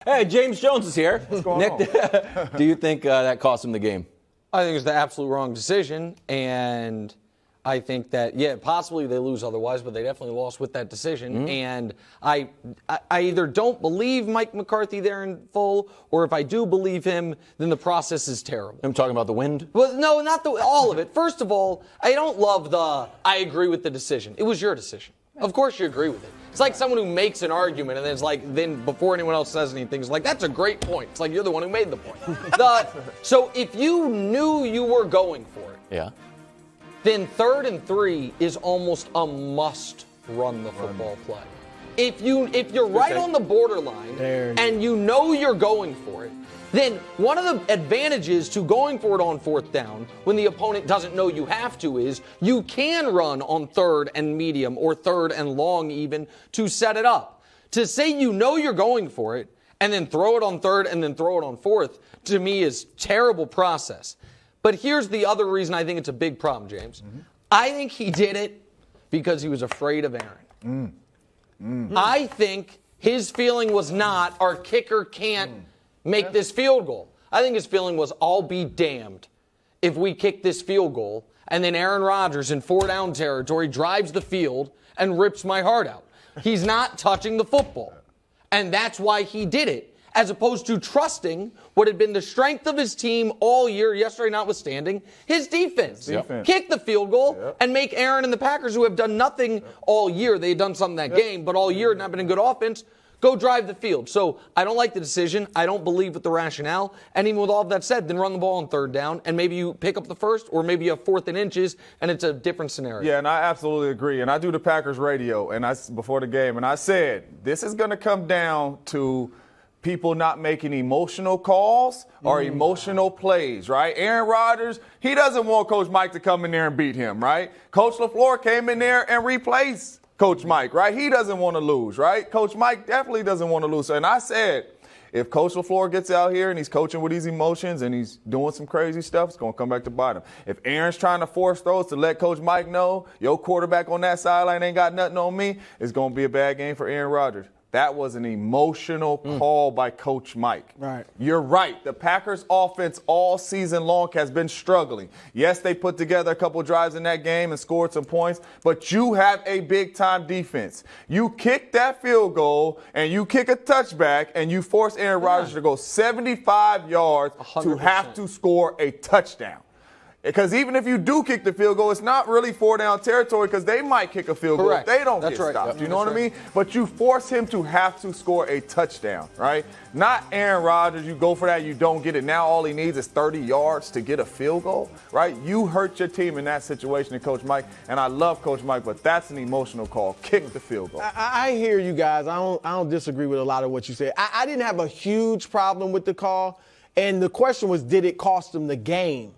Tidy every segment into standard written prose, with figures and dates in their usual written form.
Hey, James Jones is here. What's going Nick, on? do you think that cost him the game? I think it's the absolute wrong decision, and I think that, possibly they lose otherwise, but they definitely lost with that decision. Mm-hmm. And I either don't believe Mike McCarthy there in full, or if I do believe him, then the process is terrible. I'm talking about the wind? Well, no, not all of it. First of all, I don't love I agree with the decision. It was your decision. Of course you agree with it. It's like someone who makes an argument and then before anyone else says anything, it's like, that's a great point. It's like you're the one who made the point. So if you knew you were going for it, then 3rd and 3 is almost a must run the football play. If you're right on the borderline and you know you're going for it, then one of the advantages to going for it on 4th down when the opponent doesn't know you have to is you can run on 3rd and medium or 3rd and long even to set it up. To say you know you're going for it and then throw it on 3rd and then throw it on 4th, to me is terrible process. But here's the other reason I think it's a big problem, James. I think he did it because he was afraid of Aaron. I think his feeling was not our kicker can't make this field goal. I think his feeling was, I'll be damned if we kick this field goal and then Aaron Rodgers in 4-down territory drives the field and rips my heart out. He's not touching the football. And that's why he did it, as opposed to trusting what had been the strength of his team all year, yesterday notwithstanding, his defense. Kick the field goal and make Aaron and the Packers, who have done nothing all year, they had done something that game, but all year not been a good offense, go drive the field. So I don't like the decision. I don't believe with the rationale. And even with all of that said, then run the ball on 3rd down, and maybe you pick up the first, or maybe you have 4th and inches, and it's a different scenario. Yeah, and I absolutely agree. And I do the Packers radio, and before the game, and I said, this is going to come down to people not making emotional calls or emotional plays, right? Aaron Rodgers, he doesn't want Coach Mike to come in there and beat him, right? Coach LaFleur came in there and replaced Coach Mike, right? He doesn't want to lose, right? Coach Mike definitely doesn't want to lose. And I said, if Coach LaFleur gets out here and he's coaching with these emotions and he's doing some crazy stuff, it's going to come back to bite him. If Aaron's trying to force throws to let Coach Mike know your quarterback on that sideline ain't got nothing on me, it's going to be a bad game for Aaron Rodgers. That was an emotional call by Coach Mike. Right. You're right. The Packers' offense all season long has been struggling. Yes, they put together a couple drives in that game and scored some points, but you have a big-time defense. You kick that field goal and you kick a touchback and you force Aaron Rodgers to go 75 yards 100%. To have to score a touchdown. Because even if you do kick the field goal, it's not really 4-down territory because they might kick a field goal if they don't get stopped. You know what I mean? But you force him to have to score a touchdown, right? Not Aaron Rodgers. You go for that, you don't get it. Now all he needs is 30 yards to get a field goal, right? You hurt your team in that situation, and Coach Mike. And I love Coach Mike, but that's an emotional call. Kick the field goal. I hear you guys. I don't disagree with a lot of what you said. I didn't have a huge problem with the call. And the question was, did it cost them the game?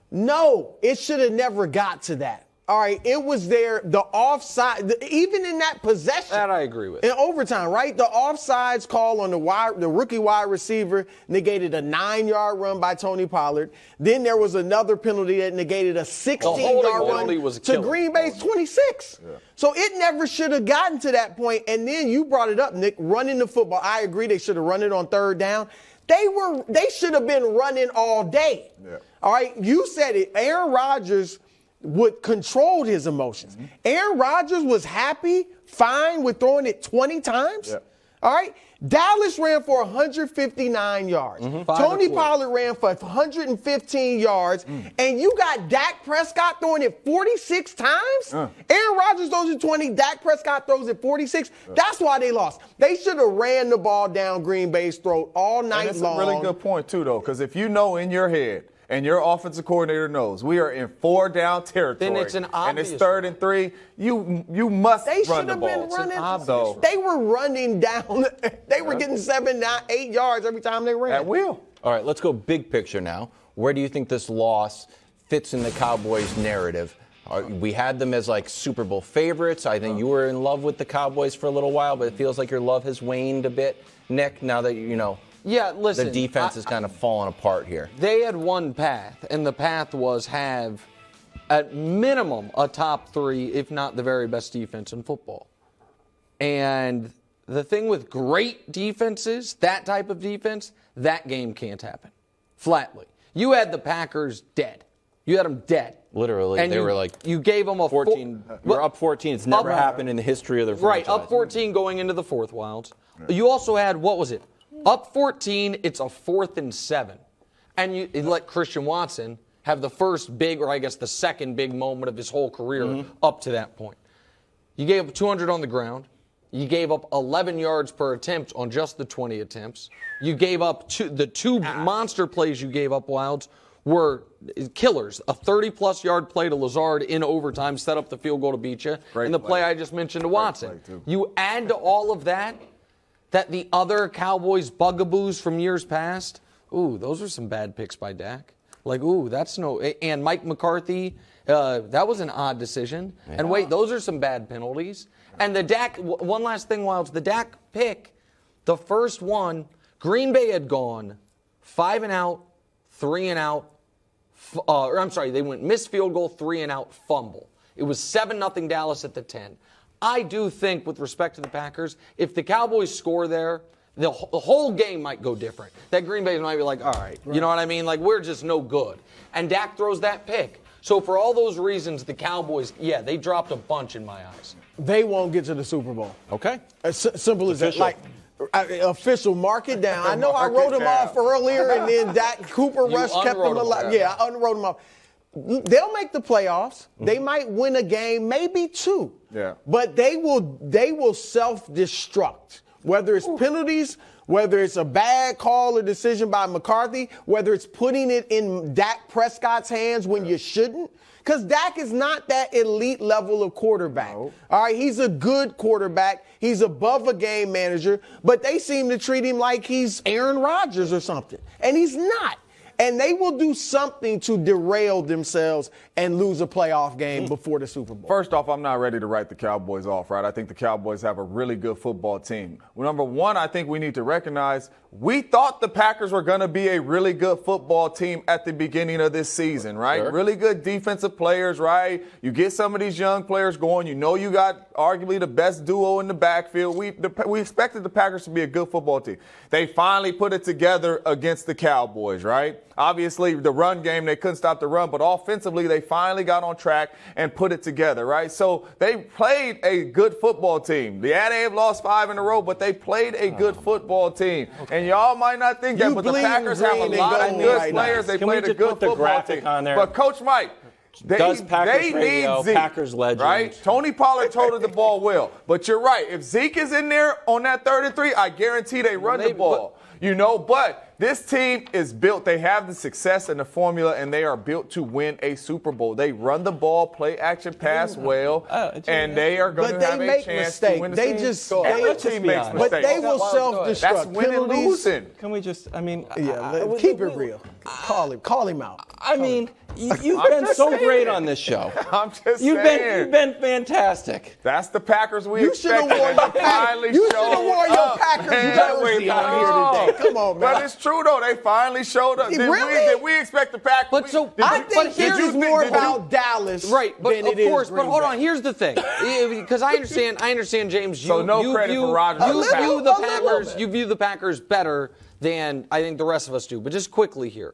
No, it should have never got to that. All right, it was there, the offside, even in that possession. That I agree with. In overtime, right? The offsides call on the rookie wide receiver negated a 9-yard run by Tony Pollard. Then there was another penalty that negated a 16-yard run to Green Bay's 26. Yeah. So it never should have gotten to that point. And then you brought it up, Nick, running the football. I agree they should have run it on 3rd down. They should have been running all day. Yeah. All right, you said it. Aaron Rodgers controlled his emotions. Aaron Rodgers was happy, fine with throwing it 20 times. Yeah. All right, Dallas ran for 159 yards. Tony Pollard ran for 115 yards. And you got Dak Prescott throwing it 46 times? Aaron Rodgers throws it 20, Dak Prescott throws it 46. That's why they lost. They should have ran the ball down Green Bay's throat all night long. That's a really good point, too, though, because if you know in your head, and your offensive coordinator knows we are in 4-down territory. Then it's an obvious. And it's 3rd and 3. You must run the ball. They should have been running. They were running down. They were getting 7, 9, 8 yards every time they ran. At will. All right, let's go big picture now. Where do you think this loss fits in the Cowboys' narrative? We had them as like Super Bowl favorites. I think you were in love with the Cowboys for a little while, but it feels like your love has waned a bit, Nick, now that you know. Yeah, listen. The defense is kind of falling apart here. They had one path, and the path was have, at minimum, a top 3, if not the very best defense in football. And the thing with great defenses, that type of defense, that game can't happen. Flatly. You had the Packers dead. You had them dead. Literally, and they were like you gave them a 14. You're up 14. It's never happened in the history of the franchise. Right, up 14 going into the fourth wilds. You also had, what was it? Up 14, it's a 4th and 7. And you let Christian Watson have the first big, or I guess the second big moment of his whole career up to that point. You gave up 200 on the ground. You gave up 11 yards per attempt on just the 20 attempts. You gave up the two monster plays you gave up, Wilds, were killers. A 30-plus yard play to Broussard in overtime set up the field goal to beat you. And the play I just mentioned to Watson. You add to all of that the other Cowboys bugaboos from years past, ooh, those are some bad picks by Dak. Like, ooh, that's no... And Mike McCarthy, that was an odd decision. Yeah. And wait, those are some bad penalties. And the Dak... One last thing, Wilds. The Dak pick, the first one, Green Bay had gone 5 and out, 3 and out, they went missed field goal, 3 and out, fumble. It was 7-0 Dallas at the 10. I do think, with respect to the Packers, if the Cowboys score there, the whole game might go different. That Green Bay might be like, all right, you know what I mean? Like, we're just no good. And Dak throws that pick. So for all those reasons, the Cowboys, yeah, they dropped a bunch in my eyes. They won't get to the Super Bowl. Okay. As simple as that. Like, official, mark it down. I know I wrote him off earlier, and then Cooper Rush kept him alive. Yeah, I unwrote him off. They'll make the playoffs. They might win a game, maybe 2. Yeah. But they will self-destruct. Whether it's penalties, whether it's a bad call or decision by McCarthy, whether it's putting it in Dak Prescott's hands when you shouldn't. Because Dak is not that elite level of quarterback. No. All right, he's a good quarterback. He's above a game manager, but they seem to treat him like he's Aaron Rodgers or something. And he's not. And they will do something to derail themselves and lose a playoff game before the Super Bowl. First off, I'm not ready to write the Cowboys off, right? I think the Cowboys have a really good football team. Well, number one, I think we need to recognize we thought the Packers were going to be a really good football team at the beginning of this season, right? Sure. Really good defensive players, right? You get some of these young players going. You know you got arguably the best duo in the backfield. We expected the Packers to be a good football team. They finally put it together against the Cowboys, right? Obviously, the run game, they couldn't stop the run, but offensively, they finally got on track and put it together, right? So they played a good football team. They have lost 5 in a row, but they played a good football team. Okay. And y'all might not think that, but the Packers have a lot of good players. They played a good football team. On there? But Coach Mike, they need Zeke, Packers legend. Right? Tony Pollard toted the ball well. But you're right. If Zeke is in there on that 3rd and 3, I guarantee they run the ball. But this team is built. They have the success and the formula, and they are built to win a Super Bowl. They run the ball, play action, pass well, and they are going to have a chance to win the Every team makes mistakes. But they will self-destruct. That's winning and losing. Can we just, keep it real. Call him out. You've been so great on this show. I'm just saying. You've been fantastic. That's the Packers we expected. You should have worn your Packers jersey on here today. Come on, man. But it's true, though. They finally showed up. Did we expect the Packers? I think this is more about Dallas than it is Green Bay. But hold on. Here's the thing. Because I understand, James. So no credit for Rodgers. You view the Packers better than I think the rest of us do. But just quickly here.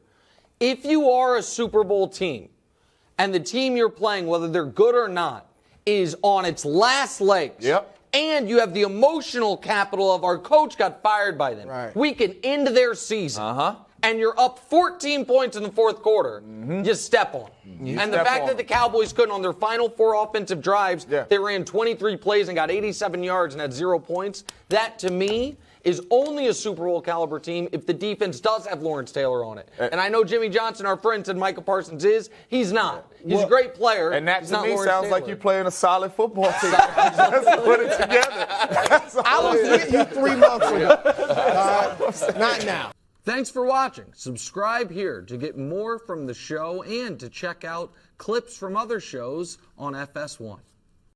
If you are a Super Bowl team and the team you're playing, whether they're good or not, is on its last legs, and you have the emotional capital of our coach got fired by them, we can end their season, and you're up 14 points in the fourth quarter, you step on. And the fact that the Cowboys couldn't, on their final 4 offensive drives, they ran 23 plays and got 87 yards and had 0 points, that to me is only a Super Bowl caliber team if the defense does have Lawrence Taylor on it. And I know Jimmy Johnson, our friend, said Micah Parsons is. He's not. He's a great player. And that to me sounds like you're playing a solid football team. Just put it together. I was with you 3 months ago. Not now. Thanks for watching. Subscribe here to get more from the show and to check out clips from other shows on FS1.